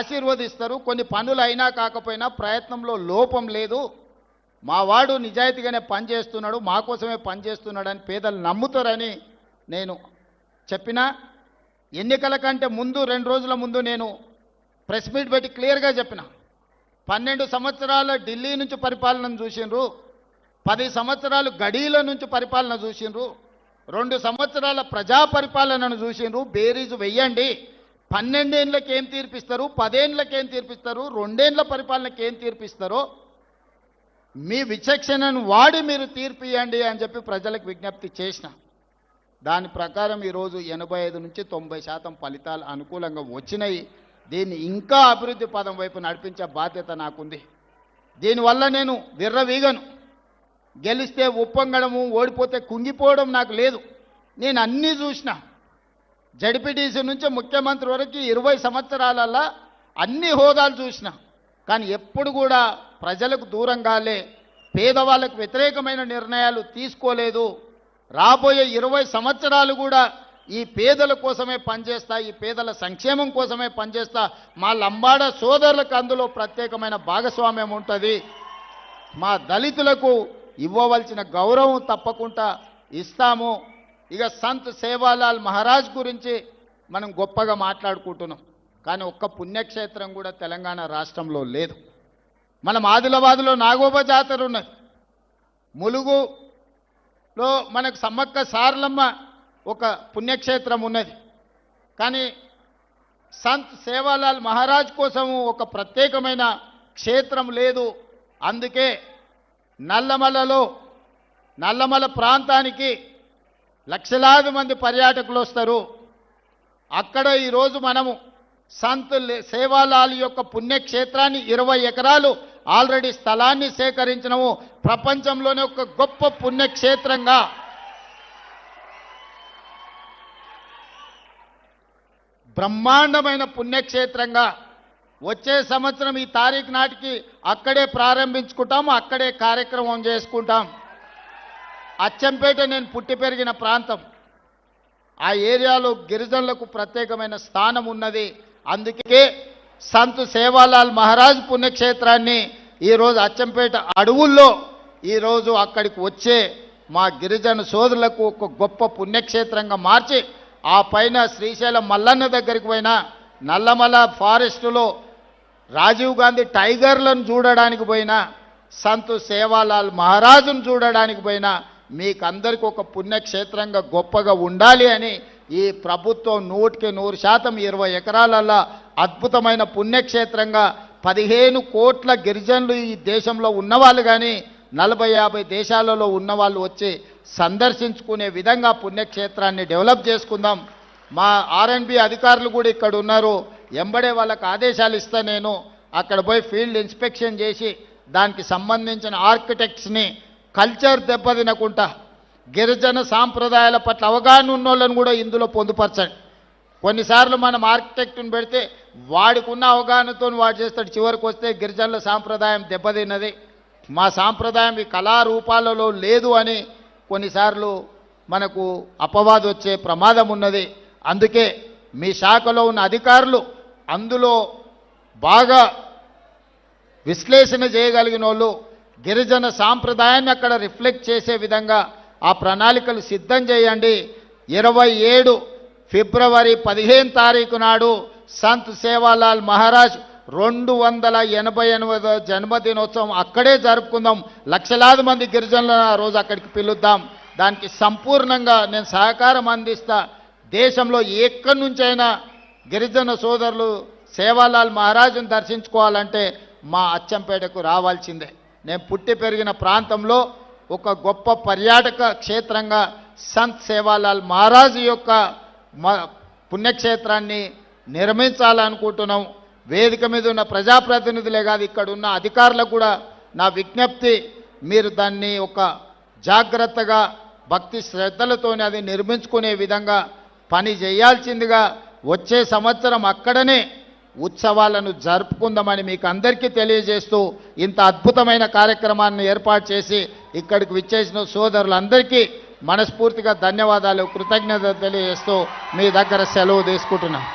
ఆశీర్వదిస్తారు. కొన్ని పనులు అయినా కాకపోయినా ప్రయత్నంలో లోపం లేదు, మా వాడు నిజాయితీగానే పనిచేస్తున్నాడు, మా కోసమే పనిచేస్తున్నాడని పేదలు నమ్ముతారని నేను చెప్పినా. ఎన్నికల కంటే ముందు 2 రోజుల ముందు నేను ప్రెస్ మీట్ పెట్టి క్లియర్గా చెప్పిన, 12 సంవత్సరాల ఢిల్లీ నుంచి పరిపాలన చూసిండ్రు, 10 సంవత్సరాలు గడీల నుంచి పరిపాలన చూసిండ్రు, 2 సంవత్సరాల ప్రజా పరిపాలనను చూసిండ్రు. బేరీజు వెయ్యండి, 12 ఏళ్ళకి ఏం తీర్పిస్తారు, 10 ఏళ్ళకి ఏం తీర్పిస్తారు, 2 ఏళ్ళ పరిపాలనకి ఏం తీర్పిస్తారో మీ విచక్షణను వాడి మీరు తీర్పియండి అని చెప్పి ప్రజలకు విజ్ఞప్తి చేసిన. దాని ప్రకారం ఈరోజు 85 నుంచి 90% ఫలితాలు అనుకూలంగా వచ్చినాయి. దీన్ని ఇంకా అభివృద్ధి పదం వైపు నడిపించే బాధ్యత నాకుంది. దీనివల్ల నేను విర్రవీగను. గెలిస్తే ఉప్పొంగడము, ఓడిపోతే కుంగిపోవడం నాకు లేదు. నేను అన్నీ చూసిన, జడ్పీటీసీ నుంచి ముఖ్యమంత్రి వరకు 20 సంవత్సరాలలో అన్ని హోదాలు చూసిన. కానీ ఎప్పుడు కూడా ప్రజలకు దూరంగాలే, పేదవాళ్ళకు వ్యతిరేకమైన నిర్ణయాలు తీసుకోలేదు. రాబోయే 20 సంవత్సరాలు కూడా ఈ పేదల కోసమే పనిచేస్తా, ఈ పేదల సంక్షేమం కోసమే పనిచేస్తా. మా లంబాడ సోదరులకు అందులో ప్రత్యేకమైన భాగస్వామ్యం ఉంటుంది. మా దళితులకు ఇవ్వవలసిన గౌరవం తప్పకుండా ఇస్తాము. ఇక సంత్ సేవాలాల్ మహారాజ్ గురించి మనం గొప్పగా మాట్లాడుకుంటున్నాం, కానీ ఒక్క పుణ్యక్షేత్రం కూడా తెలంగాణ రాష్ట్రంలో లేదు. మనం ఆదిలాబాద్లో నాగోబా జాతర ఉన్నది, ములుగులో మనకు సమ్మక్క సారలమ్మ ఒక పుణ్యక్షేత్రం ఉన్నది. కానీ సంత్ సేవాలాల్ మహారాజ్ కోసము ఒక ప్రత్యేకమైన క్షేత్రం లేదు. అందుకే నల్లమల ప్రాంతానికి లక్షలాది మంది పర్యాటకులు వస్తారు. అక్కడ ఈరోజు మనము సంత్ సేవాలాల్ యొక్క పుణ్యక్షేత్రాన్ని 20 ఎకరాలు ఆల్రెడీ స్థలాన్ని సేకరించినము. ప్రపంచంలోనే ఒక గొప్ప పుణ్యక్షేత్రంగా, బ్రహ్మాండమైన పుణ్యక్షేత్రంగా వచ్చే సంవత్సరం ఈ తారీఖు నాటికి అక్కడే ప్రారంభించుకుంటాం, అక్కడే కార్యక్రమం చేసుకుంటాం. అచ్చంపేట నేను పుట్టి పెరిగిన ప్రాంతం. ఆ ఏరియాలో గిరిజనులకు ప్రత్యేకమైన స్థానం ఉన్నది. అందుకే సంత్ సేవాలాల్ మహారాజ్ పుణ్యక్షేత్రాన్ని ఈరోజు అచ్చంపేట అడవుల్లో ఈరోజు అక్కడికి వచ్చే మా గిరిజన సోదరులకు ఒక గొప్ప పుణ్యక్షేత్రంగా మార్చి, ఆ పైన శ్రీశైలం మల్లన్న దగ్గరికి పోయినా, నల్లమల ఫారెస్టులో రాజీవ్ గాంధీ టైగర్లను చూడడానికి పోయినా, సంత్ సేవాలాల్ మహారాజును చూడడానికి పోయినా, మీకందరికీ ఒక పుణ్యక్షేత్రంగా గొప్పగా ఉండాలి అని ఈ ప్రభుత్వం 100కి 100% 20 ఎకరాలలో అద్భుతమైన పుణ్యక్షేత్రంగా 15 కోట్ల గిరిజనులు ఈ దేశంలో ఉన్నవాళ్ళు, కానీ 40-50 దేశాలలో ఉన్నవాళ్ళు వచ్చి సందర్శించుకునే విధంగా పుణ్యక్షేత్రాన్ని డెవలప్ చేసుకుందాం. మా R&B అధికారులు కూడా ఇక్కడ ఉన్నారు. ఎంబడే వాళ్ళకి ఆదేశాలు ఇస్తా, నేను అక్కడ పోయి ఫీల్డ్ ఇన్స్పెక్షన్ చేసి దానికి సంబంధించిన ఆర్కిటెక్ట్స్ని కల్చర్ దెబ్బతినకుండా గిరిజన సాంప్రదాయాల పట్ల అవగాహన ఉన్నోళ్ళని కూడా ఇందులో పొందుపరచండి. కొన్నిసార్లు మనం ఆర్కిటెక్ట్ని పెడితే వాడికి ఉన్న అవగాహనతో వాడు చేస్తాడు, చివరికి వస్తే గిరిజనుల సాంప్రదాయం దెబ్బతిన్నది, మా సాంప్రదాయం ఈ కళారూపాలలో లేదు అని కొన్నిసార్లు మనకు అపవాదు వచ్చే ప్రమాదం ఉన్నది. అందుకే మీ శాఖలో ఉన్న అధికారులు అందులో బాగా విశ్లేషణ చేయగలిగిన వాళ్ళు గిరిజన సాంప్రదాయాన్ని అక్కడ రిఫ్లెక్ట్ చేసే విధంగా ఆ ప్రణాళికలు సిద్ధం చేయండి. 27 ఫిబ్రవరి 15 తారీఖు నాడు సంత్ సేవాలాల్ మహారాజ్ 288వ జన్మదినోత్సవం అక్కడే జరుపుకుందాం. లక్షలాది మంది గిరిజనులను ఆ రోజు అక్కడికి పిలుద్దాం. దానికి సంపూర్ణంగా నేను సహకారం అందిస్తా. దేశంలో ఎక్కడి నుంచైనా గిరిజన సోదరులు సేవాలాల్ మహారాజును దర్శించుకోవాలంటే మా అచ్చంపేటకు రావాల్సిందే. నేను పుట్టి పెరిగిన ప్రాంతంలో ఒక గొప్ప పర్యాటక క్షేత్రంగా సంత్ సేవాలాల్ మహారాజు యొక్క పుణ్యక్షేత్రాన్ని నిర్మించాలనుకుంటున్నాం. వేదిక మీద ఉన్న ప్రజాప్రతినిధులే కాదు, ఇక్కడ ఉన్న అధికారులకు కూడా నా విజ్ఞప్తి, మీరు దాన్ని ఒక జాగ్రత్తగా భక్తి శ్రద్ధలతోనే అది నిర్మించుకునే విధంగా పని చేయాల్సిందిగా వచ్చే సంవత్సరం అక్కడనే ఉత్సవాలను జరుపుకుందామని మీకు అందరికీ తెలియజేస్తూ ఇంత అద్భుతమైన కార్యక్రమాన్ని ఏర్పాటు చేసి ఇక్కడికి విచ్చేసిన సోదరులందరికీ మనస్ఫూర్తిగా ధన్యవాదాలు, కృతజ్ఞతలు తెలియజేస్తూ మీ దగ్గర సెలవు తీసుకుంటున్నాను.